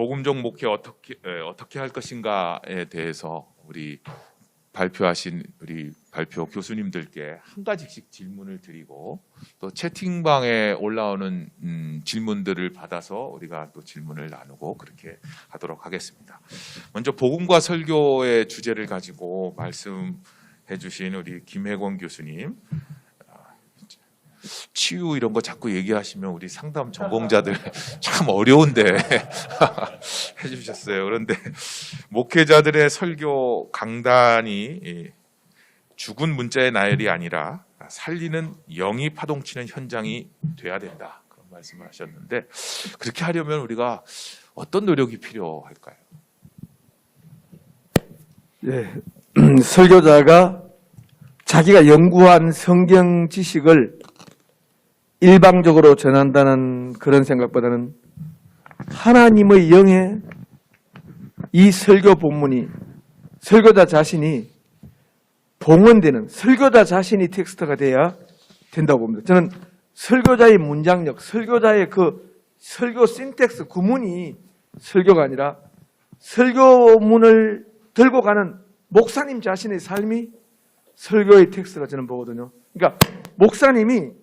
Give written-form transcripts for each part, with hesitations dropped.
복음적 목회 어떻게 할 것인가에 대해서 우리 발표하신 우리 발표 교수님들께 한 가지씩 질문을 드리고 또 채팅방에 올라오는 질문들을 받아서 우리가 또 질문을 나누고 그렇게 하도록 하겠습니다. 먼저 복음과 설교의 주제를 가지고 말씀해 주신 우리 김혜권 교수님, 치유 이런 거 자꾸 얘기하시면 우리 상담 전공자들 참 어려운데 해주셨어요. 그런데 목회자들의 설교 강단이 죽은 문자의 나열이 아니라 살리는 영이 파동치는 현장이 돼야 된다, 그런 말씀을 하셨는데, 그렇게 하려면 우리가 어떤 노력이 필요할까요? 예, 설교자가 자기가 연구한 성경 지식을 일방적으로 전한다는 그런 생각보다는 하나님의 영에 이 설교 본문이 설교자 자신이 봉헌되는, 설교자 자신이 텍스트가 돼야 된다고 봅니다. 저는 설교자의 문장력, 설교자의 그 설교 신텍스, 구문이 설교가 아니라 설교문을 들고 가는 목사님 자신의 삶이 설교의 텍스트가 저는 보거든요. 그러니까 목사님이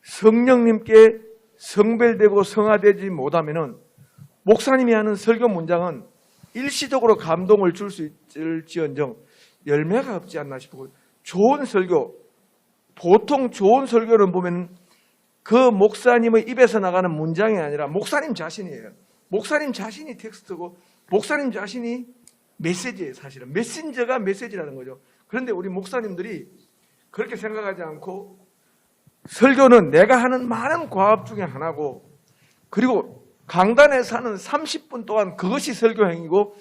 성령님께 성별되고 성화되지 못하면은 목사님이 하는 설교 문장은 일시적으로 감동을 줄 수 있을지언정 열매가 없지 않나 싶고, 좋은 설교, 보통 좋은 설교는 보면 그 목사님의 입에서 나가는 문장이 아니라 목사님 자신이에요. 목사님 자신이 텍스트고 목사님 자신이 메시지예요. 사실은 메신저가 메시지라는 거죠. 그런데 우리 목사님들이 그렇게 생각하지 않고 설교는 내가 하는 많은 과업 중에 하나고, 그리고 강단에서 하는 30분 동안 그것이 설교 행위고,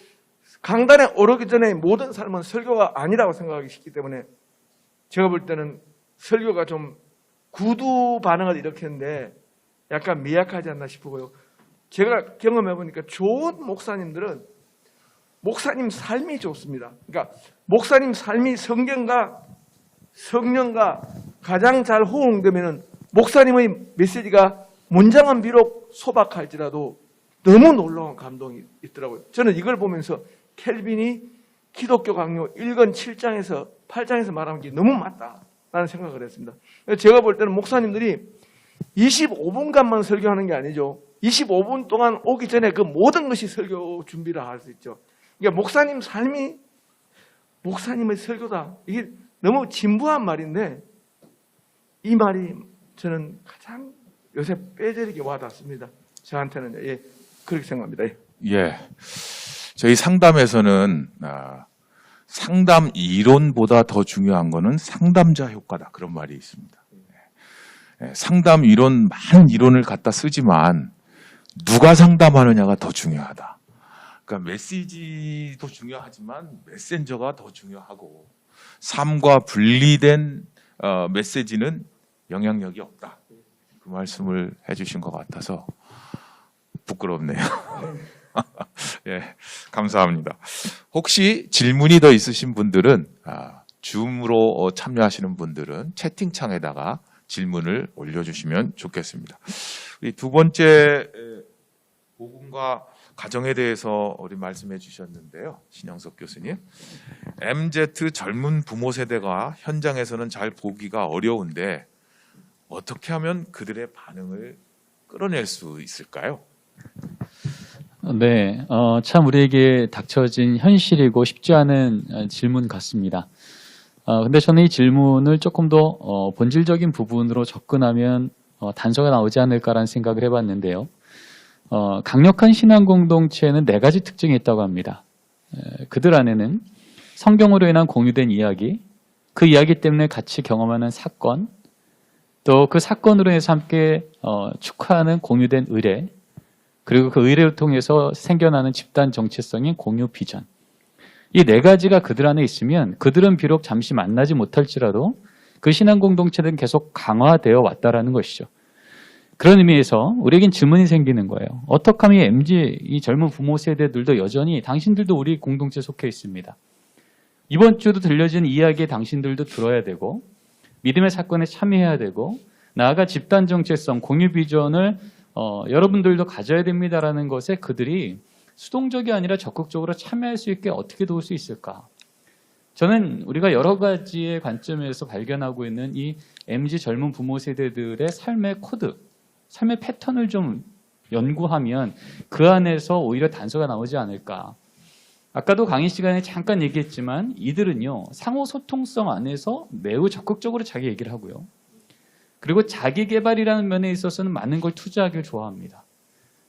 강단에 오르기 전에 모든 삶은 설교가 아니라고 생각하기 쉽기 때문에 제가 볼 때는 설교가 좀 구두 반응을 일으켰는데 약간 미약하지 않나 싶고요. 제가 경험해 보니까 좋은 목사님들은 목사님 삶이 좋습니다. 그러니까 목사님 삶이 성경과 성령과 가장 잘 호응되면 목사님의 메시지가 문장은 비록 소박할지라도 너무 놀라운 감동이 있더라고요. 저는 이걸 보면서 켈빈이 기독교 강요 1권 7장에서 8장에서 말한 게 너무 맞다라는 생각을 했습니다. 제가 볼 때는 목사님들이 25분간만 설교하는 게 아니죠. 25분 동안 오기 전에 그 모든 것이 설교 준비를 할 수 있죠. 그러니까 목사님 삶이 목사님의 설교다. 이게 너무 진부한 말인데 이 말이 저는 가장 요새 뼈저리게 와닿습니다. 저한테는. 예, 그렇게 생각합니다. 예, 저희 상담에서는 상담 이론보다 더 중요한 거는 상담자 효과다, 그런 말이 있습니다. 상담 이론, 많은 이론을 갖다 쓰지만 누가 상담하느냐가 더 중요하다. 그러니까 메시지도 중요하지만 메신저가 더 중요하고, 삶과 분리된 메시지는 영향력이 없다, 그 말씀을 해주신 것 같아서 부끄럽네요. 예, 감사합니다. 혹시 질문이 더 있으신 분들은 줌으로 참여하시는 분들은 채팅창에다가 질문을 올려주시면 좋겠습니다. 우리 두 번째 복음과 가정에 대해서 우리 말씀해 주셨는데요, 신영석 교수님. MZ 젊은 부모 세대가 현장에서는 잘 보기가 어려운데 어떻게 하면 그들의 반응을 끌어낼 수 있을까요? 네, 참 우리에게 닥쳐진 현실이고 쉽지 않은 질문 같습니다. 근데 저는 이 질문을 조금 더 본질적인 부분으로 접근하면 단서가 나오지 않을까라는 생각을 해봤는데요. 강력한 신앙 공동체는 4가지 특징이 있다고 합니다. 그들 안에는 성경으로 인한 공유된 이야기, 그 이야기 때문에 같이 경험하는 사건, 또 그 사건으로 인해서 함께 축하하는 공유된 의례, 그리고 그 의례를 통해서 생겨나는 집단 정체성인 공유 비전. 이 4가지가 그들 안에 있으면 그들은 비록 잠시 만나지 못할지라도 그 신앙 공동체는 계속 강화되어 왔다라는 것이죠. 그런 의미에서 우리에겐 질문이 생기는 거예요. 어떻게 하면 이 MZ, 이 젊은 부모 세대들도 여전히 당신들도 우리 공동체에 속해 있습니다. 이번 주도 들려진 이야기에 당신들도 들어야 되고, 믿음의 사건에 참여해야 되고, 나아가 집단 정체성, 공유 비전을 여러분들도 가져야 됩니다라는 것에 그들이 수동적이 아니라 적극적으로 참여할 수 있게 어떻게 도울 수 있을까? 저는 우리가 여러 가지의 관점에서 발견하고 있는 이 MZ 젊은 부모 세대들의 삶의 코드, 삶의 패턴을 좀 연구하면 그 안에서 오히려 단서가 나오지 않을까. 아까도 강의 시간에 잠깐 얘기했지만 이들은요, 상호 소통성 안에서 매우 적극적으로 자기 얘기를 하고요. 그리고 자기 개발이라는 면에 있어서는 많은 걸 투자하길 좋아합니다.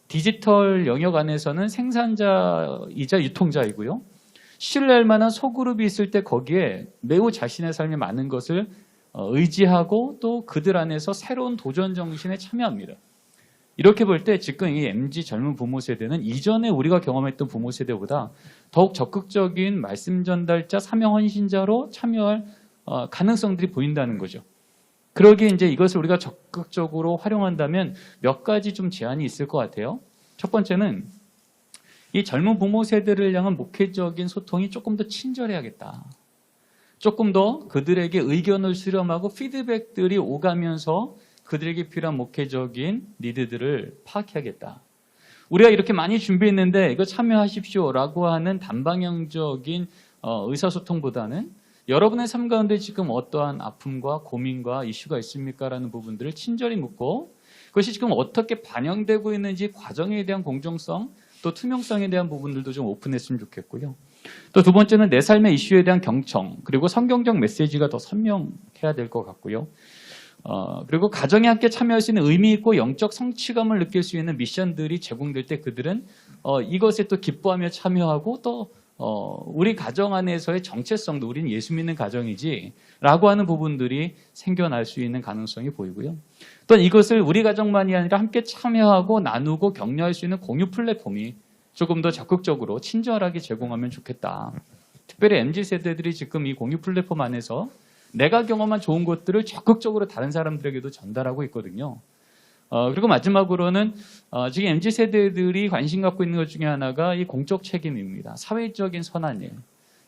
디지털 영역 안에서는 생산자이자 유통자이고요. 신뢰할 만한 소그룹이 있을 때 거기에 매우 자신의 삶에 많은 것을 의지하고 또 그들 안에서 새로운 도전 정신에 참여합니다. 이렇게 볼 때 지금 이 MZ 젊은 부모 세대는 이전에 우리가 경험했던 부모 세대보다 더욱 적극적인 말씀 전달자, 사명 헌신자로 참여할 가능성들이 보인다는 거죠. 그러기에 이제 이것을 우리가 적극적으로 활용한다면 몇 가지 좀 제한이 있을 것 같아요. 첫 번째는 이 젊은 부모 세대를 향한 목회적인 소통이 조금 더 친절해야겠다. 조금 더 그들에게 의견을 수렴하고 피드백들이 오가면서 그들에게 필요한 목회적인 니드들을 파악해야겠다. 우리가 이렇게 많이 준비했는데 이거 참여하십시오라고 하는 단방향적인 의사소통보다는 여러분의 삶 가운데 지금 어떠한 아픔과 고민과 이슈가 있습니까? 라는 부분들을 친절히 묻고 그것이 지금 어떻게 반영되고 있는지 과정에 대한 공정성 또 투명성에 대한 부분들도 좀 오픈했으면 좋겠고요. 또 두 번째는 내 삶의 이슈에 대한 경청 그리고 성경적 메시지가 더 선명해야 될 것 같고요. 그리고 가정에 함께 참여할 수 있는 의미 있고 영적 성취감을 느낄 수 있는 미션들이 제공될 때 그들은 이것에 또 기뻐하며 참여하고 또 우리 가정 안에서의 정체성도 우리는 예수 믿는 가정이지 라고 하는 부분들이 생겨날 수 있는 가능성이 보이고요. 또 이것을 우리 가정만이 아니라 함께 참여하고 나누고 격려할 수 있는 공유 플랫폼이 조금 더 적극적으로 친절하게 제공하면 좋겠다. 특별히 MZ세대들이 지금 이 공유 플랫폼 안에서 내가 경험한 좋은 것들을 적극적으로 다른 사람들에게도 전달하고 있거든요. 그리고 마지막으로는 지금 MZ세대들이 관심 갖고 있는 것 중에 하나가 이 공적 책임입니다. 사회적인 선한 일.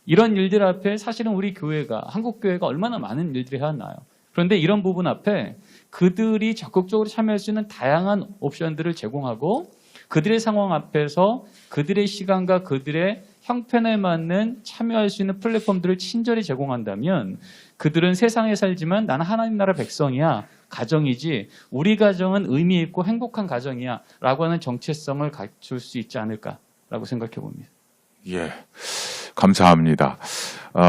이런 일들 앞에 사실은 우리 교회가, 한국교회가 얼마나 많은 일들을 해왔나요? 그런데 이런 부분 앞에 그들이 적극적으로 참여할 수 있는 다양한 옵션들을 제공하고 그들의 상황 앞에서 그들의 시간과 그들의 형편에 맞는 참여할 수 있는 플랫폼들을 친절히 제공한다면 그들은 세상에 살지만 나는 하나님 나라 백성이야. 가정이지 우리 가정은 의미 있고 행복한 가정이야 라고 하는 정체성을 갖출 수 있지 않을까라고 생각해 봅니다. 예, 감사합니다.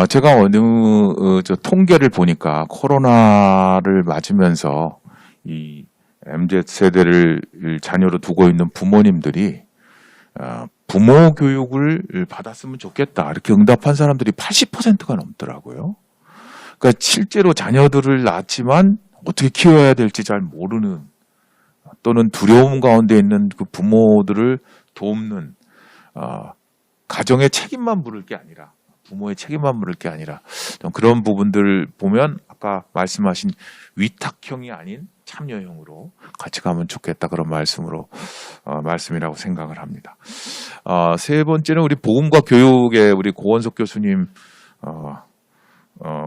제가 어느 통계를 보니까 코로나를 맞으면서 이 MZ세대를 자녀로 두고 있는 부모님들이 부모 교육을 받았으면 좋겠다 이렇게 응답한 사람들이 80%가 넘더라고요. 그러니까 실제로 자녀들을 낳았지만 어떻게 키워야 될지 잘 모르는 또는 두려움 가운데 있는 그 부모들을 돕는 가정의 책임만 물을 게 아니라 부모의 책임만 물을 게 아니라 좀 그런 부분들을 보면 아까 말씀하신 위탁형이 아닌 참여형으로 같이 가면 좋겠다 그런 말씀이라고 생각을 합니다. 세 번째는 우리 복음과 교육의 우리 고원석 교수님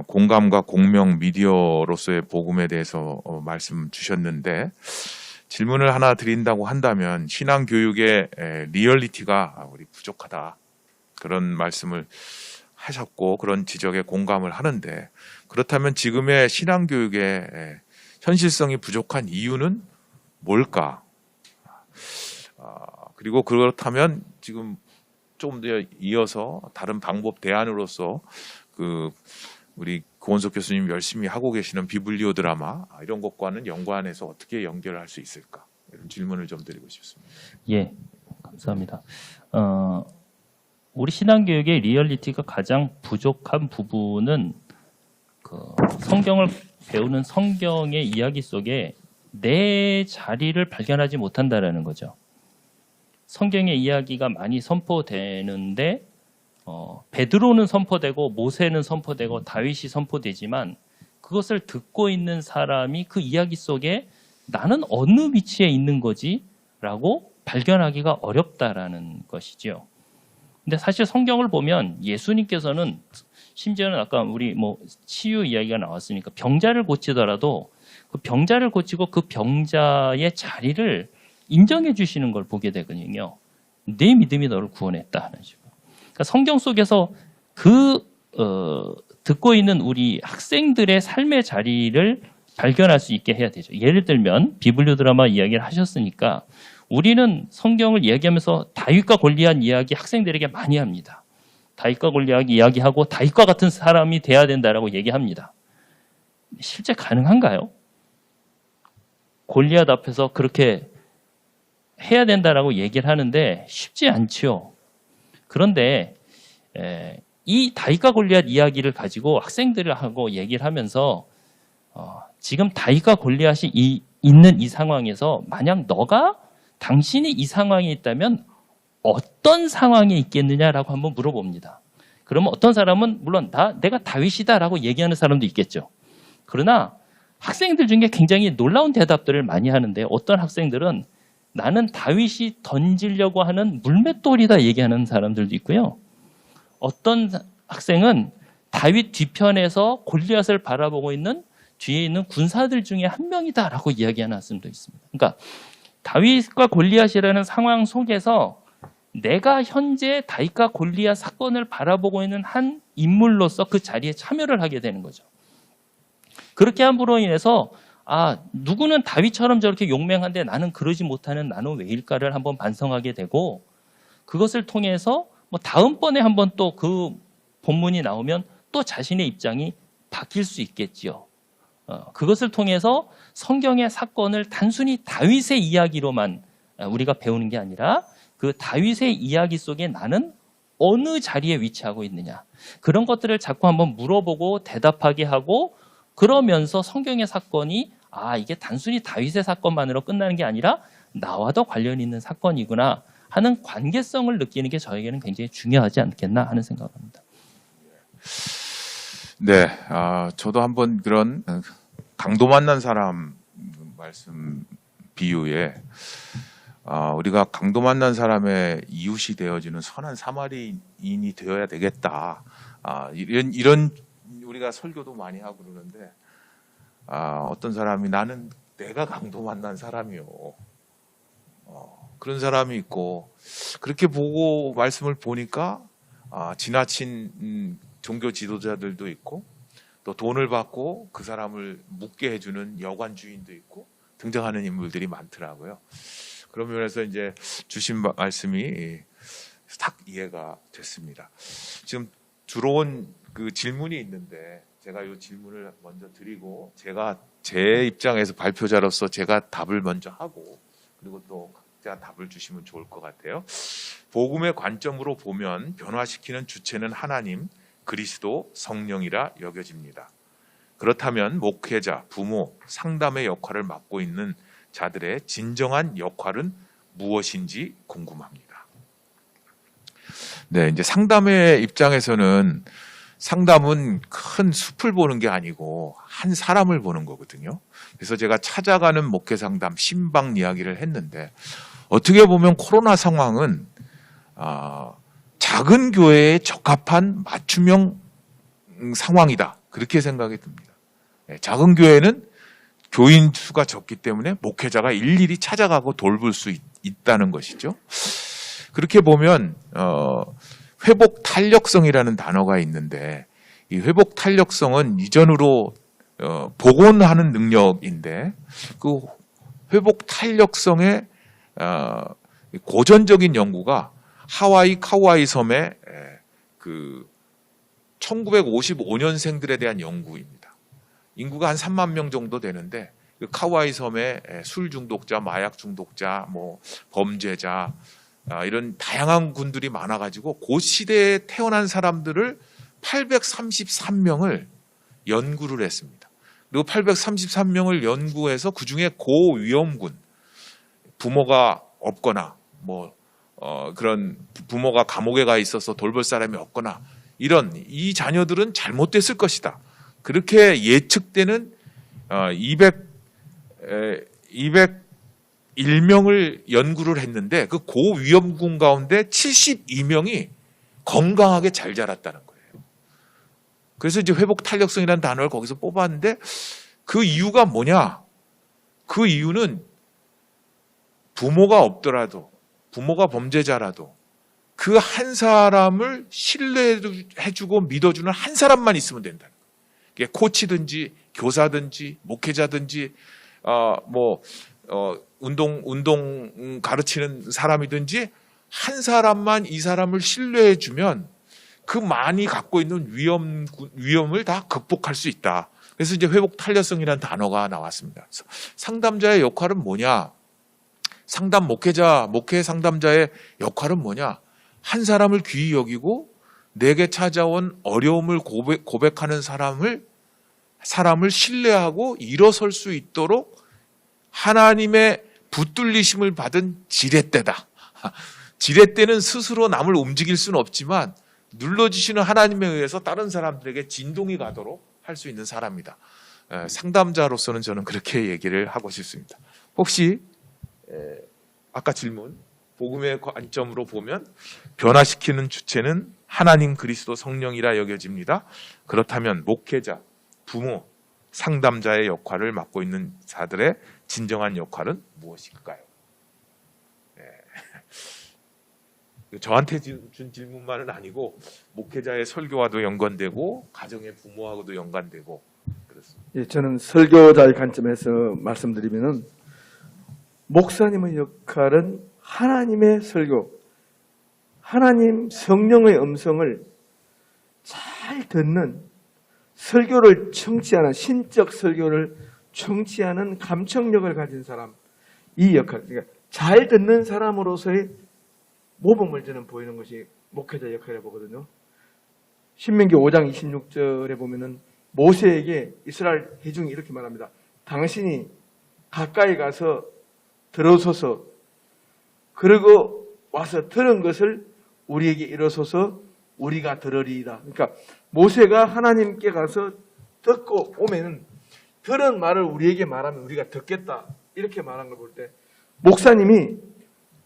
공감과 공명 미디어로서의 복음에 대해서 말씀 주셨는데 질문을 하나 드린다고 한다면 신앙 교육의 리얼리티가 우리 부족하다 그런 말씀을 하셨고 그런 지적에 공감을 하는데 그렇다면 지금의 신앙 교육의 현실성이 부족한 이유는 뭘까? 그리고 그렇다면 지금 조금 더 이어서 다른 방법 대안으로서 우리 고원석 교수님 열심히 하고 계시는 비블리오 드라마 이런 것과는 연관해서 어떻게 연결할 수 있을까? 이런 질문을 좀 드리고 싶습니다. 예, 감사합니다. 우리 신앙교육의 리얼리티가 가장 부족한 부분은 성경을 배우는 성경의 이야기 속에 내 자리를 발견하지 못한다라는 거죠. 성경의 이야기가 많이 선포되는데 베드로는 선포되고 모세는 선포되고 다윗이 선포되지만 그것을 듣고 있는 사람이 그 이야기 속에 나는 어느 위치에 있는 거지? 라고 발견하기가 어렵다라는 것이죠. 근데 사실 성경을 보면 예수님께서는 심지어는 아까 우리 치유 이야기가 나왔으니까 병자를 고치더라도 그 병자를 고치고 그 병자의 자리를 인정해 주시는 걸 보게 되거든요. 내 믿음이 너를 구원했다 하는 식으로. 그러니까 성경 속에서 듣고 있는 우리 학생들의 삶의 자리를 발견할 수 있게 해야 되죠. 예를 들면 비블리오 드라마 이야기를 하셨으니까 우리는 성경을 이야기하면서 다윗과 골리앗 이야기 학생들에게 많이 합니다. 다윗과 골리앗 이야기하고 다윗과 같은 사람이 돼야 된다라고 얘기합니다. 실제 가능한가요? 골리앗 앞에서 그렇게 해야 된다라고 얘기를 하는데 쉽지 않죠. 그런데 이 다윗과 골리앗 이야기를 가지고 학생들하고 얘기를 하면서 지금 다윗과 골리앗이 있는 이 상황에서 만약 당신이 이 상황에 있다면 어떤 상황에 있겠느냐라고 한번 물어봅니다. 그러면 어떤 사람은 물론 내가 다윗이다라고 얘기하는 사람도 있겠죠. 그러나 학생들 중에 굉장히 놀라운 대답들을 많이 하는데 어떤 학생들은 나는 다윗이 던지려고 하는 물맷돌이다 얘기하는 사람들도 있고요. 어떤 학생은 다윗 뒤편에서 골리앗을 바라보고 있는 뒤에 있는 군사들 중에 한 명이다라고 이야기하는 학생도 있습니다. 그러니까 다윗과 골리앗이라는 상황 속에서 내가 현재 다윗과 골리앗 사건을 바라보고 있는 한 인물로서 그 자리에 참여를 하게 되는 거죠. 그렇게 함으로 인해서 누구는 다윗처럼 저렇게 용맹한데 나는 그러지 못하는 나는 왜일까를 한번 반성하게 되고 그것을 통해서 다음번에 한번 또 그 본문이 나오면 또 자신의 입장이 바뀔 수 있겠지요. 그것을 통해서 성경의 사건을 단순히 다윗의 이야기로만 우리가 배우는 게 아니라 그 다윗의 이야기 속에 나는 어느 자리에 위치하고 있느냐. 그런 것들을 자꾸 한번 물어보고 대답하게 하고 그러면서 성경의 사건이 이게 단순히 다윗의 사건만으로 끝나는 게 아니라 나와도 관련 있는 사건이구나 하는 관계성을 느끼는 게 저에게는 굉장히 중요하지 않겠나 하는 생각을 합니다. 네, 저도 한번 그런 강도 만난 사람 말씀 비유에 우리가 강도 만난 사람의 이웃이 되어주는 선한 사마리인이 되어야 되겠다. 이런 우리가 설교도 많이 하고 그러는데 어떤 사람이 나는 내가 강도 만난 사람이요. 그런 사람이 있고 그렇게 보고 말씀을 보니까 지나친 종교 지도자들도 있고 또 돈을 받고 그 사람을 묵게 해주는 여관 주인도 있고 등장하는 인물들이 많더라고요. 그런 면에서 이제 주신 말씀이 딱 이해가 됐습니다. 지금 들어온 그 질문이 있는데 제가 이 질문을 먼저 드리고 제가 제 입장에서 발표자로서 제가 답을 먼저 하고 그리고 또 각자 답을 주시면 좋을 것 같아요. 복음의 관점으로 보면 변화시키는 주체는 하나님, 그리스도, 성령이라 여겨집니다. 그렇다면 목회자, 부모, 상담의 역할을 맡고 있는 자들의 진정한 역할은 무엇인지 궁금합니다. 네, 이제 상담의 입장에서는 상담은 큰 숲을 보는 게 아니고 한 사람을 보는 거거든요. 그래서 제가 찾아가는 목회 상담, 신방 이야기를 했는데 어떻게 보면 코로나 상황은 작은 교회에 적합한 맞춤형 상황이다. 그렇게 생각이 듭니다. 작은 교회는 교인 수가 적기 때문에 목회자가 일일이 찾아가고 돌볼 수 있다는 것이죠. 그렇게 보면 회복 탄력성이라는 단어가 있는데 이 회복 탄력성은 이전으로 복원하는 능력인데 그 회복 탄력성의 고전적인 연구가 하와이 카우아이 섬의 그 1955년생들에 대한 연구입니다. 인구가 한 3만 명 정도 되는데 그 카우아이 섬에 술 중독자, 마약 중독자, 범죄자 이런 다양한 군들이 많아가지고 그 시대에 태어난 사람들을 833명을 연구를 했습니다. 그리고 833명을 연구해서 그 중에 고위험군, 부모가 없거나 그런 부모가 감옥에 가 있어서 돌볼 사람이 없거나 이 자녀들은 잘못됐을 것이다. 그렇게 예측되는 201명을 연구를 했는데 그 고위험군 가운데 72명이 건강하게 잘 자랐다는 거예요. 그래서 이제 회복 탄력성이라는 단어를 거기서 뽑았는데 그 이유가 뭐냐? 그 이유는 부모가 없더라도 부모가 범죄자라도 그 한 사람을 신뢰해주고 믿어주는 한 사람만 있으면 된다는 거예요. 이게 코치든지 교사든지 목회자든지 운동 가르치는 사람이든지 한 사람만 이 사람을 신뢰해주면 그 많이 갖고 있는 위험을 다 극복할 수 있다. 그래서 이제 회복 탄력성이라는 단어가 나왔습니다. 그래서 상담자의 역할은 뭐냐? 목회 상담자의 역할은 뭐냐? 한 사람을 귀히 여기고 내게 찾아온 어려움을 고백하는 사람을 신뢰하고 일어설 수 있도록 하나님의 붙들리심을 받은 지렛대다. 지렛대는 스스로 남을 움직일 수는 없지만 눌러주시는 하나님에 의해서 다른 사람들에게 진동이 가도록 할 수 있는 사람이다. 상담자로서는 저는 그렇게 얘기를 하고 싶습니다. 혹시 아까 질문 복음의 관점으로 보면 변화시키는 주체는 하나님 그리스도 성령이라 여겨집니다. 그렇다면 목회자, 부모, 상담자의 역할을 맡고 있는 자들의 진정한 역할은 무엇일까요? 저한테 준 질문만은 아니고 목회자의 설교와도 연관되고 가정의 부모하고도 연관되고 그렇습니다. 예, 저는 설교자의 관점에서 말씀드리면은 목사님의 역할은 하나님의 설교, 하나님 성령의 음성을 잘 듣는 설교를 청취하는 신적 설교를 청취하는 감청력을 가진 사람, 이 역할, 그러니까 잘 듣는 사람으로서의 모범을 저는 보이는 것이 목회자 역할이라고 보거든요. 신명기 5장 26절에 보면은 모세에게 이스라엘 회중이 이렇게 말합니다. 당신이 가까이 가서 들어서서 그리고 와서 들은 것을 우리에게 이르소서 우리가 들으리이다. 그러니까 모세가 하나님께 가서 듣고 오면은 들은 말을 우리에게 말하면 우리가 듣겠다. 이렇게 말한 걸 볼 때 목사님이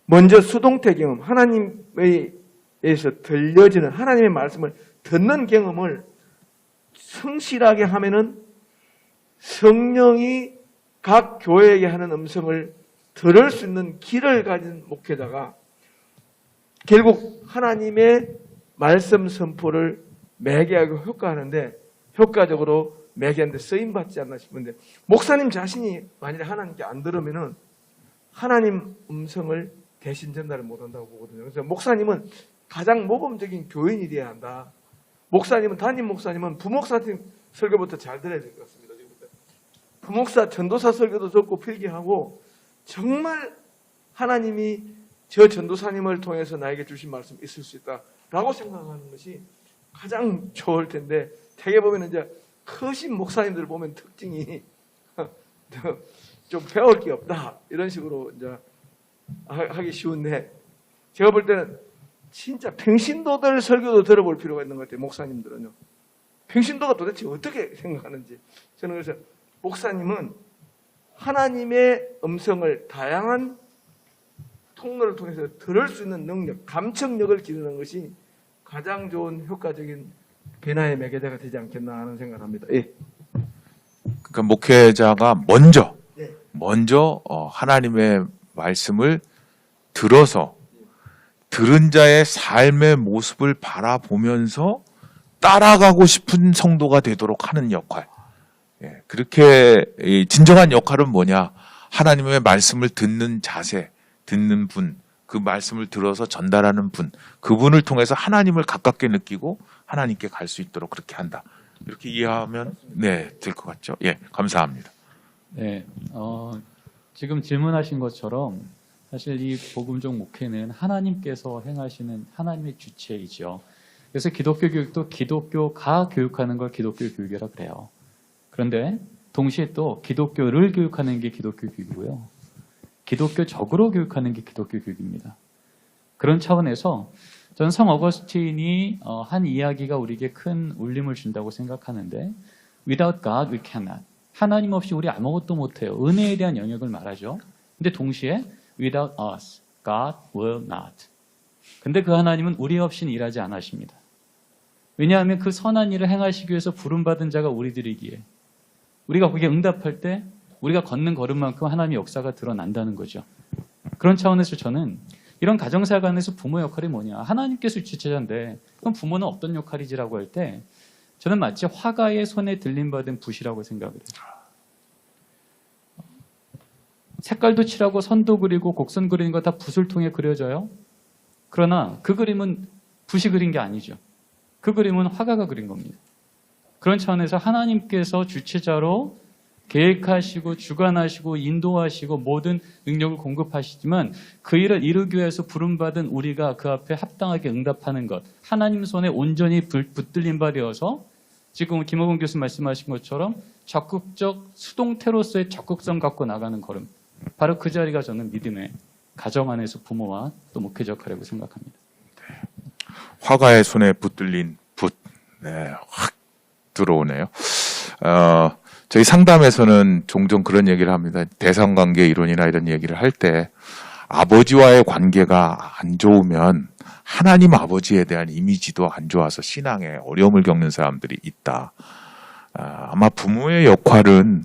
먼저 수동태 경험, 하나님에 의해서 들려지는 하나님의 말씀을 듣는 경험을 성실하게 하면은 성령이 각 교회에게 하는 음성을 들을 수 있는 길을 가진 목회자가 결국 하나님의 말씀 선포를 매개하고 효과적으로 매개하는데 쓰임받지 않나 싶은데 목사님 자신이 만약에 하나님께 안 들으면은 하나님 음성을 대신 전달을 못한다고 보거든요. 그래서 목사님은 가장 모범적인 교인이 되어야 한다. 목사님은 담임 목사님은 부목사님 설교부터 잘 들어야 될 것 같습니다. 부목사 전도사 설교도 듣고 필기하고 정말 하나님이 저 전도사님을 통해서 나에게 주신 말씀 있을 수 있다라고 생각하는 것이 가장 좋을 텐데 대개 보면 이제 크신 목사님들 보면 특징이 좀 배울 게 없다 이런 식으로 이제 하기 쉬운데 제가 볼 때는 진짜 평신도들 설교도 들어볼 필요가 있는 것 같아요. 목사님들은요. 평신도가 도대체 어떻게 생각하는지 저는 그래서 목사님은 하나님의 음성을 다양한 통로를 통해서 들을 수 있는 능력, 감청력을 기르는 것이 가장 좋은 효과적인 변화의 매개자가 되지 않겠나 하는 생각을 합니다. 예. 그러니까 목회자가 먼저 하나님의 말씀을 들어서 들은 자의 삶의 모습을 바라보면서 따라가고 싶은 성도가 되도록 하는 역할. 그렇게 진정한 역할은 뭐냐? 하나님의 말씀을 듣는 자세, 듣는 분, 그 말씀을 들어서 전달하는 분, 그분을 통해서 하나님을 가깝게 느끼고 하나님께 갈 수 있도록 그렇게 한다. 이렇게 이해하면 될 것 같죠? 예, 감사합니다. 네, 지금 질문하신 것처럼 사실 이 복음적 목회는 하나님께서 행하시는 하나님의 주체이죠. 그래서 기독교 교육도 기독교가 교육하는 걸 기독교 교육이라 그래요. 그런데 동시에 또 기독교를 교육하는 게 기독교 교육이고요. 기독교적으로 교육하는 게 기독교 교육입니다. 그런 차원에서 전 성 어거스틴이 한 이야기가 우리에게 큰 울림을 준다고 생각하는데 Without God we cannot. 하나님 없이 우리 아무것도 못해요. 은혜에 대한 영역을 말하죠. 근데 동시에 Without us, God will not. 근데 그 하나님은 우리 없이는 일하지 않으십니다. 왜냐하면 그 선한 일을 행하시기 위해서 부름받은 자가 우리들이기에 우리가 거기에 응답할 때 우리가 걷는 걸음만큼 하나님의 역사가 드러난다는 거죠. 그런 차원에서 저는 이런 가정사가 안에서 부모 역할이 뭐냐? 하나님께서 주체자인데 그럼 부모는 어떤 역할이지라고 할 때 저는 마치 화가의 손에 들림받은 붓이라고 생각을 해요. 색깔도 칠하고 선도 그리고 곡선 그리는 거 다 붓을 통해 그려져요. 그러나 그 그림은 붓이 그린 게 아니죠. 그 그림은 화가가 그린 겁니다. 그런 차원에서 하나님께서 주체자로 계획하시고 주관하시고 인도하시고 모든 능력을 공급하시지만 그 일을 이루기 위해서 부름받은 우리가 그 앞에 합당하게 응답하는 것, 하나님 손에 온전히 붙들린 바 되어서 지금 김호곤 교수 말씀하신 것처럼 적극적 수동태로서의 적극성 갖고 나가는 걸음, 바로 그 자리가 저는 믿음의 가정 안에서 부모와 또 목회 역할이라고 생각합니다. 화가의 손에 붙들린 붓, 확 들어오네요. 저희 상담에서는 종종 그런 얘기를 합니다. 대상관계 이론이나 이런 얘기를 할 때 아버지와의 관계가 안 좋으면 하나님 아버지에 대한 이미지도 안 좋아서 신앙에 어려움을 겪는 사람들이 있다. 아마 부모의 역할은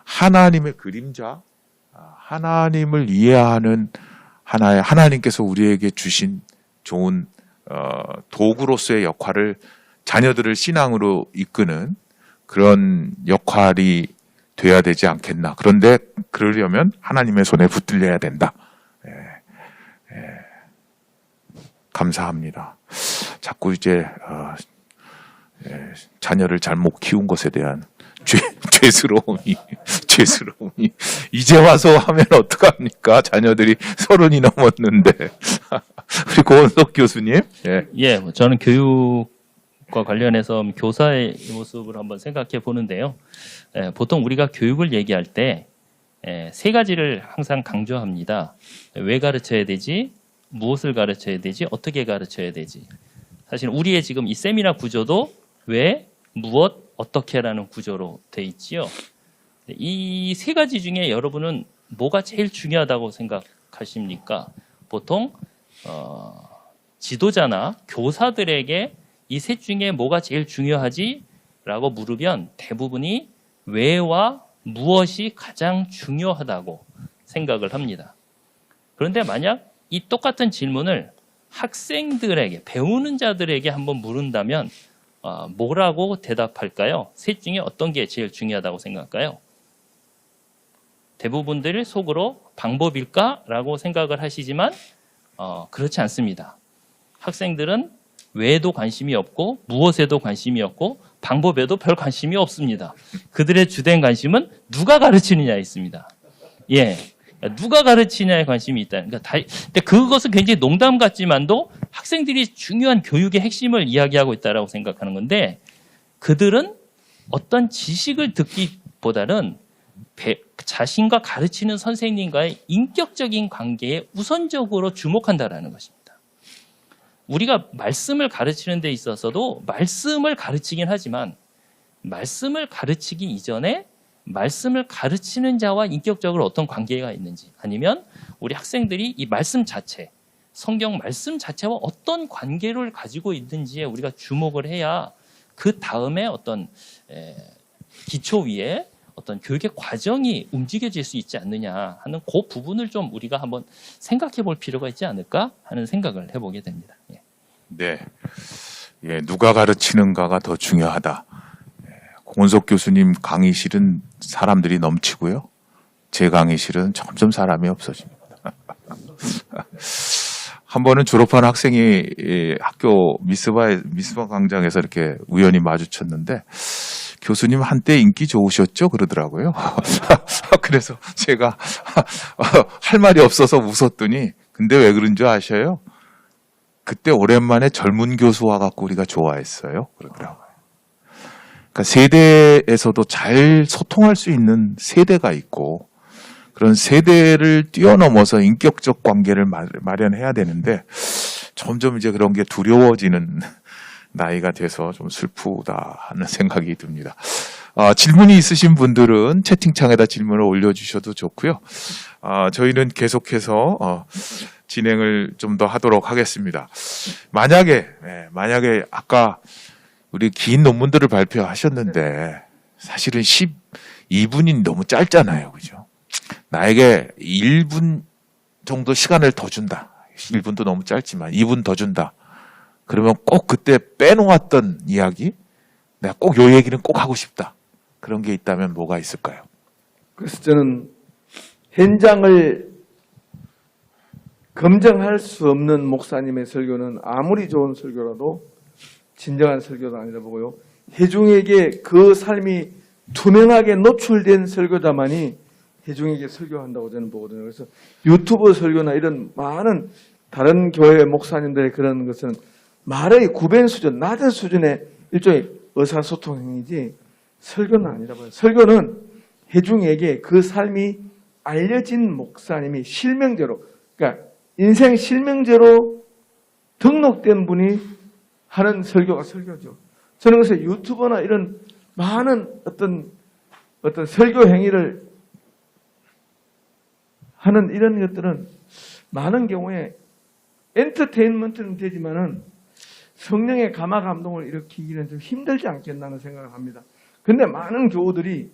하나님의 그림자, 하나님을 이해하는 하나의 하나님께서 우리에게 주신 좋은 도구로서의 역할을 자녀들을 신앙으로 이끄는 그런 역할이 돼야 되지 않겠나. 그런데 그러려면 하나님의 손에 붙들려야 된다. 감사합니다. 자꾸 이제 자녀를 잘못 키운 것에 대한 죄스러움이 이제 와서 하면 어떡합니까? 자녀들이 30이 넘었는데. 우리 고원석 교수님. 예, 저는 교육과 관련해서 교사의 모습을 한번 생각해 보는데요. 보통 우리가 교육을 얘기할 때 세 가지를 항상 강조합니다. 왜 가르쳐야 되지? 무엇을 가르쳐야 되지? 어떻게 가르쳐야 되지? 사실 우리의 지금 이 세미나 구조도 왜, 무엇, 어떻게라는 구조로 돼 있지요. 이 세 가지 중에 여러분은 뭐가 제일 중요하다고 생각하십니까? 보통 지도자나 교사들에게 이 셋 중에 뭐가 제일 중요하지? 라고 물으면 대부분이 왜와 무엇이 가장 중요하다고 생각을 합니다. 그런데 만약 이 똑같은 질문을 학생들에게, 배우는 자들에게 한번 물은다면 뭐라고 대답할까요? 셋 중에 어떤 게 제일 중요하다고 생각할까요? 대부분들 속으로 방법일까? 라고 생각을 하시지만 그렇지 않습니다. 학생들은 왜에도 관심이 없고 무엇에도 관심이 없고 방법에도 별 관심이 없습니다. 그들의 주된 관심은 누가 가르치느냐에 있습니다. 예, 누가 가르치냐에 관심이 있다. 그러니까 그것은 굉장히 농담 같지만도 학생들이 중요한 교육의 핵심을 이야기하고 있다라고 생각하는 건데 그들은 어떤 지식을 듣기보다는 자신과 가르치는 선생님과의 인격적인 관계에 우선적으로 주목한다라는 것입니다. 우리가 말씀을 가르치는 데 있어서도 말씀을 가르치긴 하지만 말씀을 가르치기 이전에 말씀을 가르치는 자와 인격적으로 어떤 관계가 있는지 아니면 우리 학생들이 이 말씀 자체, 성경 말씀 자체와 어떤 관계를 가지고 있는지에 우리가 주목을 해야 그 다음에 어떤 기초 위에 어떤 교육의 과정이 움직여질 수 있지 않느냐 하는 그 부분을 좀 우리가 한번 생각해 볼 필요가 있지 않을까 하는 생각을 해보게 됩니다. 예. 네. 누가 가르치는가가 더 중요하다. 고원석 교수님 강의실은 사람들이 넘치고요. 제 강의실은 점점 사람이 없어집니다. 한 번은 졸업한 학생이 학교 미스바 광장에서 이렇게 우연히 마주쳤는데 교수님 한때 인기 좋으셨죠? 그러더라고요. 그래서 제가 할 말이 없어서 웃었더니 근데 왜 그런 줄 아셔요? 그때 오랜만에 젊은 교수 와갖고 우리가 좋아했어요. 그러더라고요. 그러니까 세대에서도 잘 소통할 수 있는 세대가 있고 그런 세대를 뛰어넘어서 인격적 관계를 마련해야 되는데 점점 이제 그런 게 두려워지는 나이가 돼서 좀 슬프다 하는 생각이 듭니다. 질문이 있으신 분들은 채팅창에다 질문을 올려주셔도 좋고요. 저희는 계속해서 진행을 좀 더 하도록 하겠습니다. 만약에 아까 우리 긴 논문들을 발표하셨는데 사실은 12분이 너무 짧잖아요. 그죠? 나에게 1분 정도 시간을 더 준다. 1분도 너무 짧지만 2분 더 준다. 그러면 꼭 그때 빼놓았던 이야기, 내가 꼭 요 얘기는 꼭 하고 싶다. 그런 게 있다면 뭐가 있을까요? 그래서 저는 현장을 검증할 수 없는 목사님의 설교는 아무리 좋은 설교라도 진정한 설교도 아니라 보고요. 회중에게 그 삶이 투명하게 노출된 설교자만이 회중에게 설교한다고 저는 보거든요. 그래서 유튜브 설교나 이런 많은 다른 교회 목사님들의 그런 것은 말의 구변 수준, 낮은 수준의 일종의 의사소통 행위지 설교는 아니라고 해요. 설교는 회중에게 그 삶이 알려진 목사님이 실명제로, 그러니까 인생 실명제로 등록된 분이 하는 설교가 설교죠. 저는 그래서 유튜버나 이런 많은 어떤 설교 행위를 하는 이런 것들은 많은 경우에 엔터테인먼트는 되지만은 성령의 감화 감동을 일으키기는 좀 힘들지 않겠나는 생각을 합니다. 근데 많은 교우들이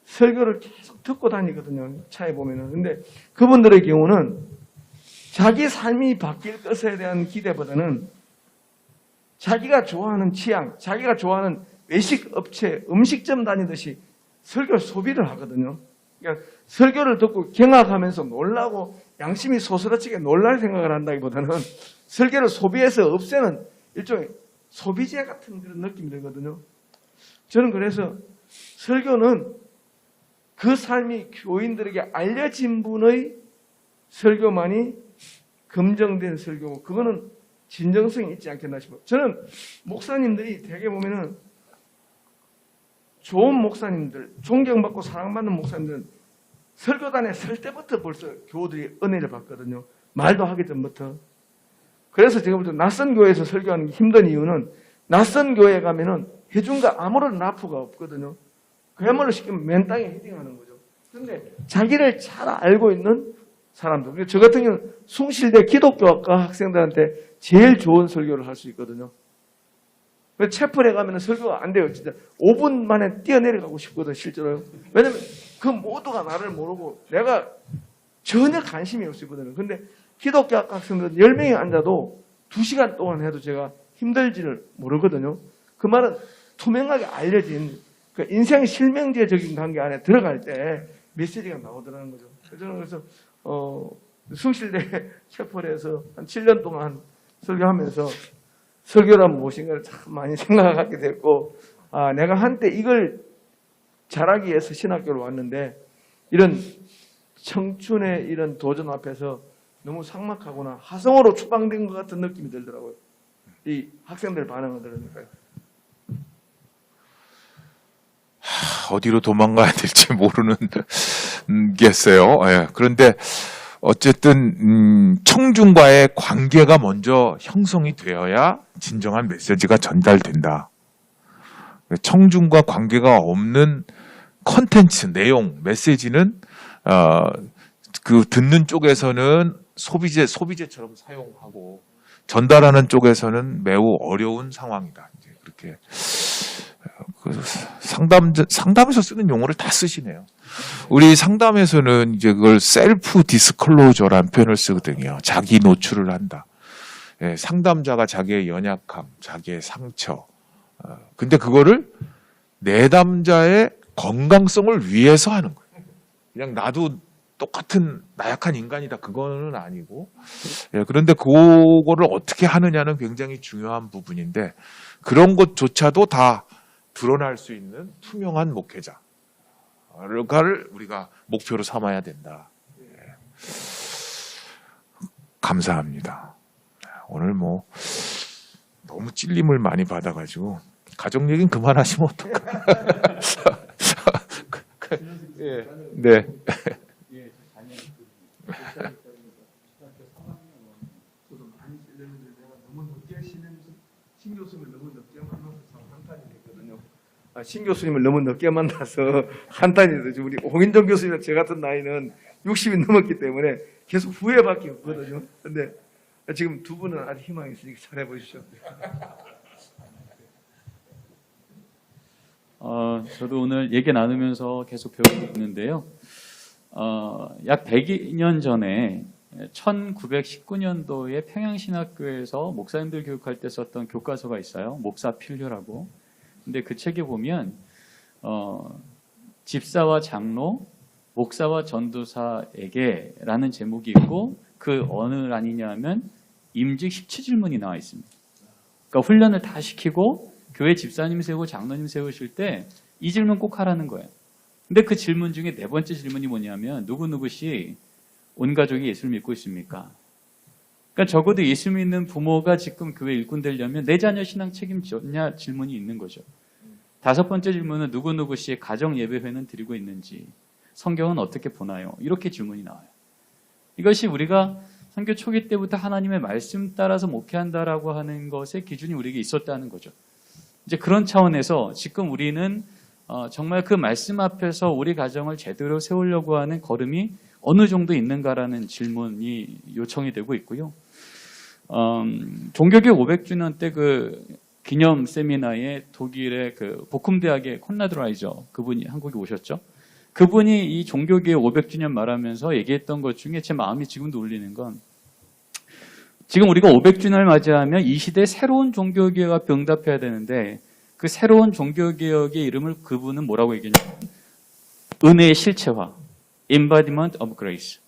설교를 계속 듣고 다니거든요. 차에 보면은. 근데 그분들의 경우는 자기 삶이 바뀔 것에 대한 기대보다는 자기가 좋아하는 취향, 자기가 좋아하는 외식 업체, 음식점 다니듯이 설교 소비를 하거든요. 그러니까 설교를 듣고 경악하면서 놀라고 양심이 소스라치게 놀랄 생각을 한다기보다는 설교를 소비해서 없애는 일종의 소비재 같은 그런 느낌이 들거든요. 저는 그래서 설교는 그 삶이 교인들에게 알려진 분의 설교만이 검증된 설교고 그거는 진정성이 있지 않겠나 싶어요. 저는 목사님들이 대개 보면은 좋은 목사님들, 존경받고 사랑받는 목사님들은 설교단에 설 때부터 벌써 교우들이 은혜를 받거든요. 말도 하기 전부터. 그래서 제가 볼 때 낯선 교회에서 설교하는 게 힘든 이유는 낯선 교회에 가면은 회중과 아무런 라프가 없거든요. 그야말로 시키면 맨 땅에 헤딩하는 거죠. 그런데 자기를 잘 알고 있는 사람들. 저 같은 경우는 숭실대 기독교학과 학생들한테 제일 좋은 설교를 할 수 있거든요. 채플에 가면 설교가 안 돼요. 진짜 5분 만에 뛰어내려가고 싶거든, 실제로요. 왜냐면 그 모두가 나를 모르고 내가 전혀 관심이 없거든요. 근데 기독교학과 학생들은 10명이 앉아도 2시간 동안 해도 제가 힘들지를 모르거든요. 그 말은 투명하게 알려진 그 인생 실명제적인 관계 안에 들어갈 때 메시지가 나오더라는 거죠. 저는 그래서 숭실대 채플에서 한 7년 동안 설교하면서 설교란 무엇인가를 참 많이 생각하게 됐고, 내가 한때 이걸 잘하기 위해서 신학교를 왔는데 이런 청춘의 이런 도전 앞에서 너무 삭막하거나 하성으로 추방된 것 같은 느낌이 들더라고요. 이 학생들 반응을 들으니까요. 어디로 도망가야 될지 모르겠어요. 예. 그런데 어쨌든 청중과의 관계가 먼저 형성이 되어야 진정한 메시지가 전달된다. 청중과 관계가 없는 컨텐츠, 내용, 메시지는 그 듣는 쪽에서는 소비재처럼 사용하고 전달하는 쪽에서는 매우 어려운 상황이다. 이제 그렇게 상담에서 쓰는 용어를 다 쓰시네요. 우리 상담에서는 이제 그걸 셀프 디스클로저라는 표현을 쓰거든요. 자기 노출을 한다. 예, 상담자가 자기의 연약함, 자기의 상처. 근데 그거를 내담자의 건강성을 위해서 하는 거예요. 그냥 나도 똑같은 나약한 인간이다. 그거는 아니고. 예, 그런데 그거를 어떻게 하느냐는 굉장히 중요한 부분인데 그런 것조차도 다 드러날 수 있는 투명한 목회자를 우리가 목표로 삼아야 된다. 예. 감사합니다. 오늘 뭐 너무 찔림을 많이 받아가지고 가족 얘기는 그만하시면 어떡해. 예. 네. 신 교수님을 너무 늦게 만나서 한탄이 되죠. 우리 홍인정 교수님이나 제 같은 나이는 60이 넘었기 때문에 계속 후회밖에 없거든요. 근데 지금 두 분은 아직 희망이 있으니까 잘해보십시오. 저도 오늘 얘기 나누면서 계속 배우고 있는데요. 약 100년 전에 1919년도에 평양신학교에서 목사님들 교육할 때 썼던 교과서가 있어요. 목사 필류라고. 근데 그 책에 보면 집사와 장로, 목사와 전도사에게라는 제목이 있고 그 어느 란이냐 하면 임직 17질문이 나와 있습니다. 그러니까 훈련을 다 시키고 교회 집사님 세우고 장로님 세우실 때 이 질문 꼭 하라는 거예요. 근데 그 질문 중에 네 번째 질문이 뭐냐면 누구누구씨 온 가족이 예수를 믿고 있습니까? 그러니까 적어도 예수 믿는 부모가 지금 교회 일꾼 되려면 내 자녀 신앙 책임졌냐 질문이 있는 거죠. 다섯 번째 질문은 누구누구씨의 가정 예배회는 드리고 있는지, 성경은 어떻게 보나요? 이렇게 질문이 나와요. 이것이 우리가 선교 초기 때부터 하나님의 말씀 따라서 목회한다라고 하는 것의 기준이 우리에게 있었다는 거죠. 이제 그런 차원에서 지금 우리는 정말 그 말씀 앞에서 우리 가정을 제대로 세우려고 하는 걸음이 어느 정도 있는가라는 질문이 요청이 되고 있고요. 종교개혁 500주년 때 그 기념 세미나에 독일의 그 보쿰대학의 콘라드 라이저 그분이 한국에 오셨죠. 그분이 이 종교개혁 500주년 말하면서 얘기했던 것 중에 제 마음이 지금도 울리는 건 지금 우리가 500주년을 맞이하면 이 시대에 새로운 종교개혁 앞에 응답해야 되는데 그 새로운 종교개혁의 이름을 그분은 뭐라고 얘기했냐면 은혜의 실체화, embodiment of grace.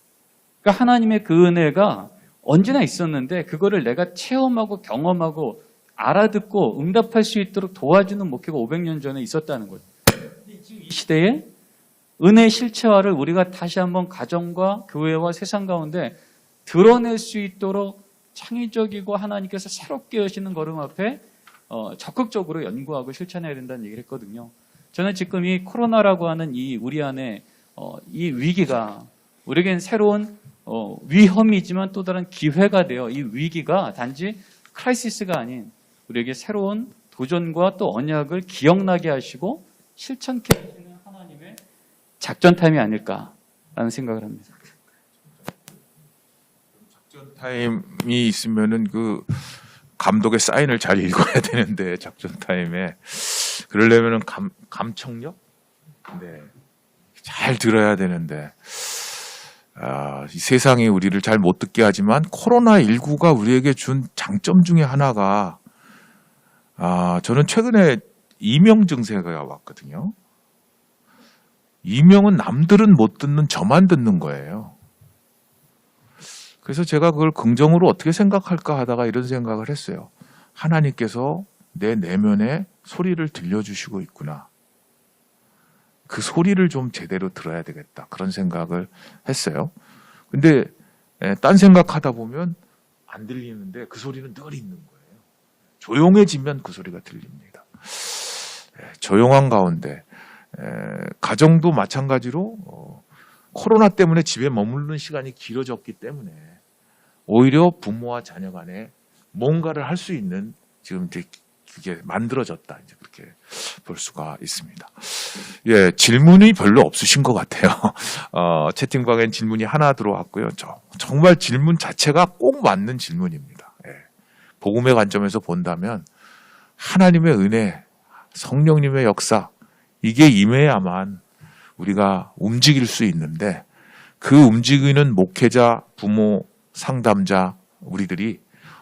그러니까 하나님의 그 은혜가 언제나 있었는데 그거를 내가 체험하고 경험하고 알아듣고 응답할 수 있도록 도와주는 목회가 500년 전에 있었다는 거죠. 지금 이 시대에 은혜의 실체화를 우리가 다시 한번 가정과 교회와 세상 가운데 드러낼 수 있도록 창의적이고 하나님께서 새롭게 하시는 걸음 앞에 적극적으로 연구하고 실천해야 된다는 얘기를 했거든요. 저는 지금 이 코로나라고 하는 이 우리 안에 이 위기가 우리에겐 새로운 위험이지만 또 다른 기회가 되어 이 위기가 단지 크라이시스가 아닌 우리에게 새로운 도전과 또 언약을 기억나게 하시고 실천케 하시는 하나님의 작전 타임이 아닐까라는 생각을 합니다. 작전 타임이 있으면은 그 감독의 사인을 잘 읽어야 되는데 작전 타임에 그러려면은 감청력, 네, 잘 들어야 되는데 이 세상이 우리를 잘 못 듣게 하지만 코로나19가 우리에게 준 장점 중에 하나가 저는 최근에 이명 증세가 왔거든요. 이명은 남들은 못 듣는 저만 듣는 거예요. 그래서 제가 그걸 긍정으로 어떻게 생각할까 하다가 이런 생각을 했어요. 하나님께서 내 내면에 소리를 들려주시고 있구나. 그 소리를 좀 제대로 들어야 되겠다. 그런 생각을 했어요. 근데 딴 생각하다 보면 안 들리는데 그 소리는 늘 있는 거예요. 조용해지면 그 소리가 들립니다. 조용한 가운데 가정도 마찬가지로 코로나 때문에 집에 머무르는 시간이 길어졌기 때문에 오히려 부모와 자녀 간에 뭔가를 할 수 있는 지금 이제 그게 만들어졌다. 이제 그렇게 볼 수가 있습니다. 예, 질문이 별로 없으신 것 같아요. 채팅방엔 질문이 하나 들어왔고요. 정말 질문 자체가 꼭 맞는 질문입니다. 예, 복음의 관점에서 본다면 하나님의 은혜, 성령님의 역사 이게 임해야만 우리가 움직일 수 있는데 그 움직이는 목회자, 부모, 상담자 우리들이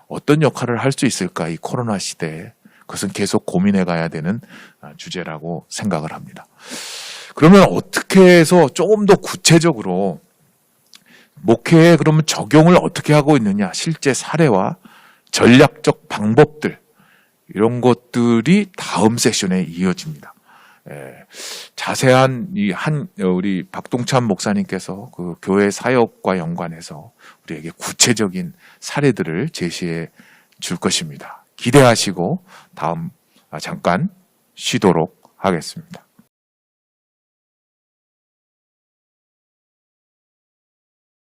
어떤 역할을 할 수 있을까 이 코로나 시대에 그것은 계속 고민해 가야 되는 주제라고 생각을 합니다. 그러면 어떻게 해서 조금 더 구체적으로 목회에 그러면 적용을 어떻게 하고 있느냐 실제 사례와 전략적 방법들 이런 것들이 다음 세션에 이어집니다. 자세한 우리 박동찬 목사님께서 그 교회 사역과 연관해서 우리에게 구체적인 사례들을 제시해 줄 것입니다. 기대하시고 다음 잠깐 쉬도록 하겠습니다.